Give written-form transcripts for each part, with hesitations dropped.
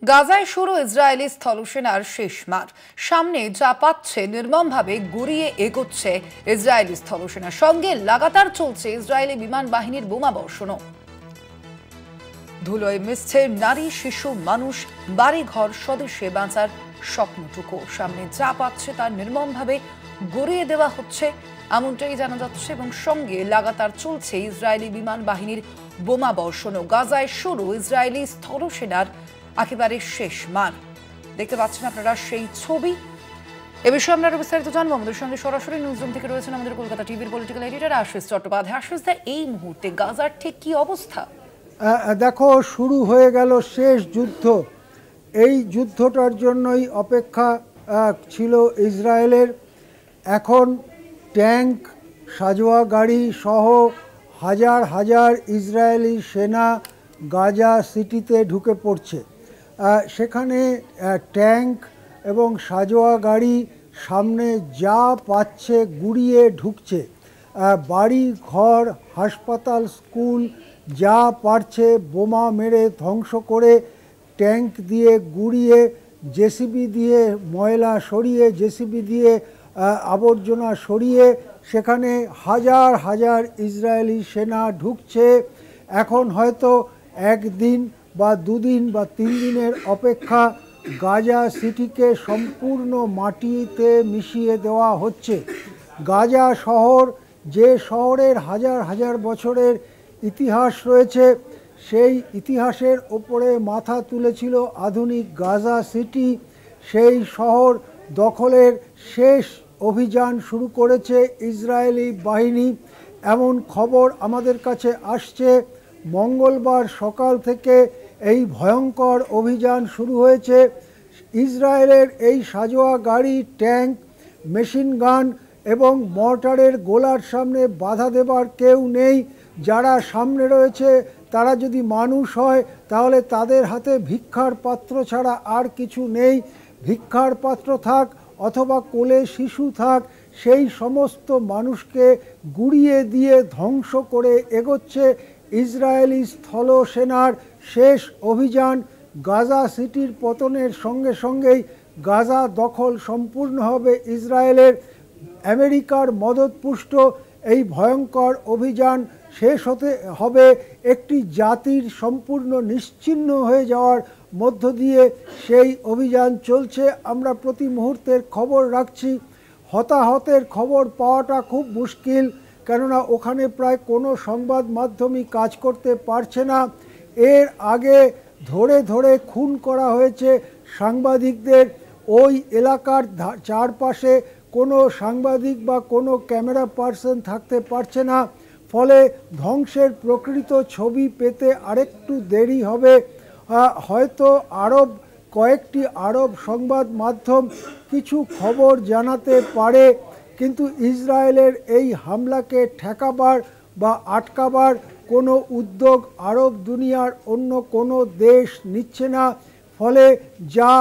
গাজায় শুরু ইসরায়েলি স্থলসেনার শেষ মাঠ। সামনে যা পাচ্ছে নির্মমভাবে গুড়িয়ে এগোচ্ছে ইসরায়েলি স্থলসেনার সঙ্গে লাগাতার চলছে ইসরায়েলি বিমান বাহিনীর বোমাবর্ষণও। ধুলোয় মিশছে নারী, শিশু, মানুষ, বাড়িঘর, স্বদেশে বাঁচার স্বপ্নটুকু। সামনে যা পাচ্ছে তার নির্মমভাবে গড়িয়ে দেওয়া হচ্ছে এমনটাই জানা যাচ্ছে, এবং সঙ্গে লাগাতার চলছে ইসরায়েলি বিমান বাহিনীর বোমাবর্ষণও। গাজায় শুরু ইসরায়েলি স্থলসেনার একেবারে শেষ মাঠ। দেখতে পাচ্ছেন আপনারা সেই ছবি। এ বিষয়ে আমরা বিস্তারিত জানবো। আমাদের সঙ্গে সরাসরি নিউজরুম থেকে রয়েছেন আমাদের কলকাতা টিভির পলিটিক্যাল এডিটর আশিস চট্টোপাধ্যায়। আশিস দা, এই মুহূর্তে গাজার ঠিক কি অবস্থা? দেখো, শুরু হয়ে গেল শেষ যুদ্ধ। এই যুদ্ধটার জন্যই অপেক্ষা ছিল ইসরায়েলের। এখন ট্যাঙ্ক, সাজোয়া গাড়ি সহ হাজার হাজার ইসরায়েলি সেনা গাজা সিটিতে ঢুকে পড়ছে। সেখানে ট্যাঙ্ক এবং সাজোয়া গাড়ি সামনে যা পাচ্ছে গুড়িয়ে ঢুকছে। বাড়ি ঘর, হাসপাতাল, স্কুল যা পারছে বোমা মেরে ধ্বংস করে, ট্যাঙ্ক দিয়ে গুড়িয়ে, জেসিবি দিয়ে ময়লা সরিয়ে, জেসিবি দিয়ে আবর্জনা সরিয়ে সেখানে হাজার হাজার ইসরায়েলি সেনা ঢুকছে। এখন হয়তো একদিন বা দুদিন বা 3 দিনের অপেক্ষা, গাজা সিটিকে সম্পূর্ণ মাটিতে মিশিয়ে দেওয়া হচ্ছে। গাজা শহর, যে শহরের হাজার হাজার বছরের ইতিহাস রয়েছে, সেই ইতিহাসের ওপরে মাথা তুলেছিল আধুনিক গাজা সিটি। সেই শহর দখলের শেষ অভিযান শুরু করেছে ইসরায়েলি বাহিনী। এমন খবর আমাদের কাছে আসছে, মঙ্গলবার সকাল থেকে এই ভয়ঙ্কর অভিযান শুরু হয়েছে। ইসরায়েলের এই সাজোয়া গাড়ি, ট্যাঙ্ক, মেশিন গান এবং মর্টারের গোলার সামনে বাধা দেবার কেউ নেই। যারা সামনে রয়েছে তারা যদি মানুষ হয় তাহলে তাদের হাতে ভিক্ষার পাত্র ছাড়া আর কিছু নেই। ভিক্ষার পাত্র থাক অথবা কোলে শিশু থাক, সেই সমস্ত মানুষকে গুড়িয়ে দিয়ে ধ্বংস করে এগোচ্ছে ইসরায়েলি স্থল সেনার শেষ অভিযান। গাজা সিটির পতনের সঙ্গে সঙ্গেই গাজা দখল সম্পূর্ণ হবে ইসরায়েলের। আমেরিকার মদতপুষ্ট এই ভয়ঙ্কর অভিযান শেষ হতে হবে একটি জাতির সম্পূর্ণ নিশ্চিহ্ন হয়ে যাওয়ার মধ্য দিয়ে। সেই অভিযান চলছে। আমরা প্রতি মুহূর্তের খবর রাখছি। হতাহতের খবর পাওয়াটা খুব মুশকিল, কেননা ওখানে প্রায় কোনো সংবাদ মাধ্যমই কাজ করতে পারছে না। এর আগে ধরে ধরে খুন করা হয়েছে সাংবাদিকদের। ওই এলাকার চারপাশে কোনো সাংবাদিক বা কোনো ক্যামেরা পার্সন থাকতে পারছে না। ফলে ধ্বংসের প্রকৃত ছবি পেতে আরেকটু দেরি হবে। হয়তো কয়েকটি আরব সংবাদ মাধ্যম কিছু খবর জানাতে পারে, কিন্তু ইসরায়েলের এই হামলাকে ঠেকাবার বা আটকাবার কোনো উদ্যোগ আরব দুনিয়ার অন্য কোনো দেশ নিচ্ছে না। ফলে যা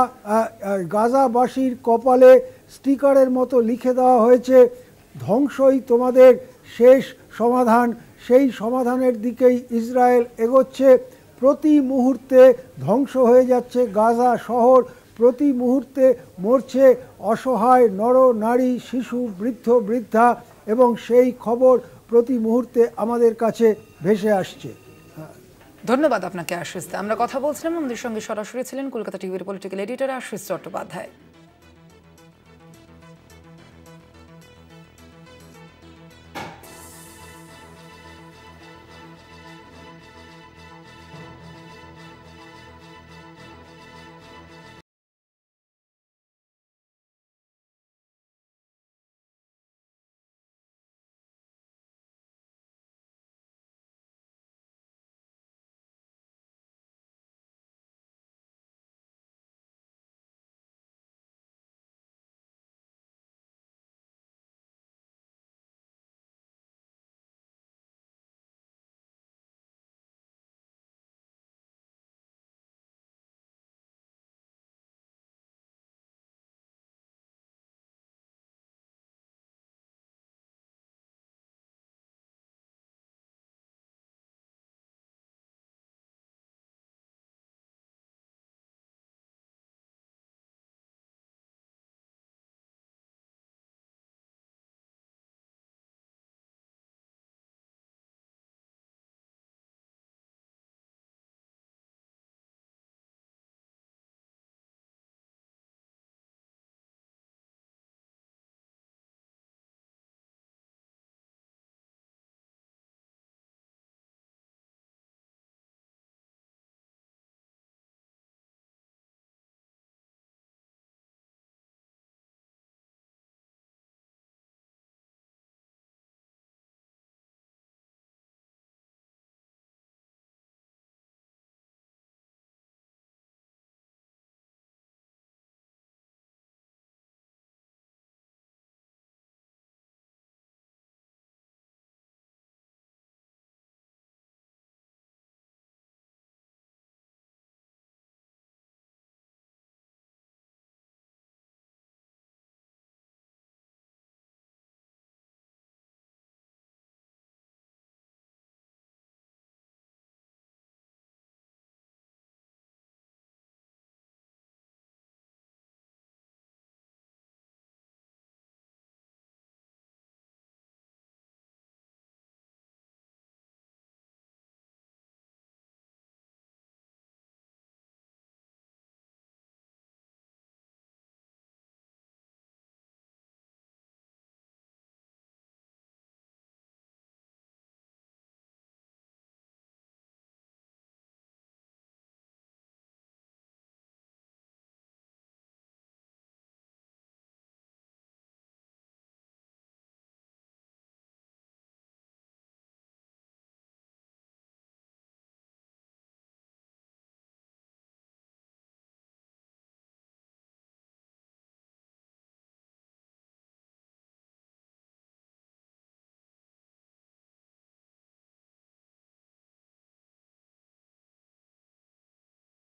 গাজাবাসীর কপালে স্টিকারের মতো লিখে দেওয়া হয়েছে, ধ্বংসই তোমাদের শেষ সমাধান, সেই সমাধানের দিকেই ইসরায়েল এগোচ্ছে। প্রতি মুহূর্তে ধ্বংস হয়ে যাচ্ছে গাজা শহর, প্রতি মুহূর্তে মরছে অসহায় নর নারী, শিশু, বৃদ্ধ বৃদ্ধা, এবং সেই খবর প্রতি মুহূর্তে আমাদের কাছে ভেসে আসছে। ধন্যবাদ আপনাকে আশিস দা। আমরা কথা বলছিলাম, আমাদের সঙ্গে সরাসরি ছিলেন কলকাতা টিভির পলিটিক্যাল এডিটর আশিস চট্টোপাধ্যায়।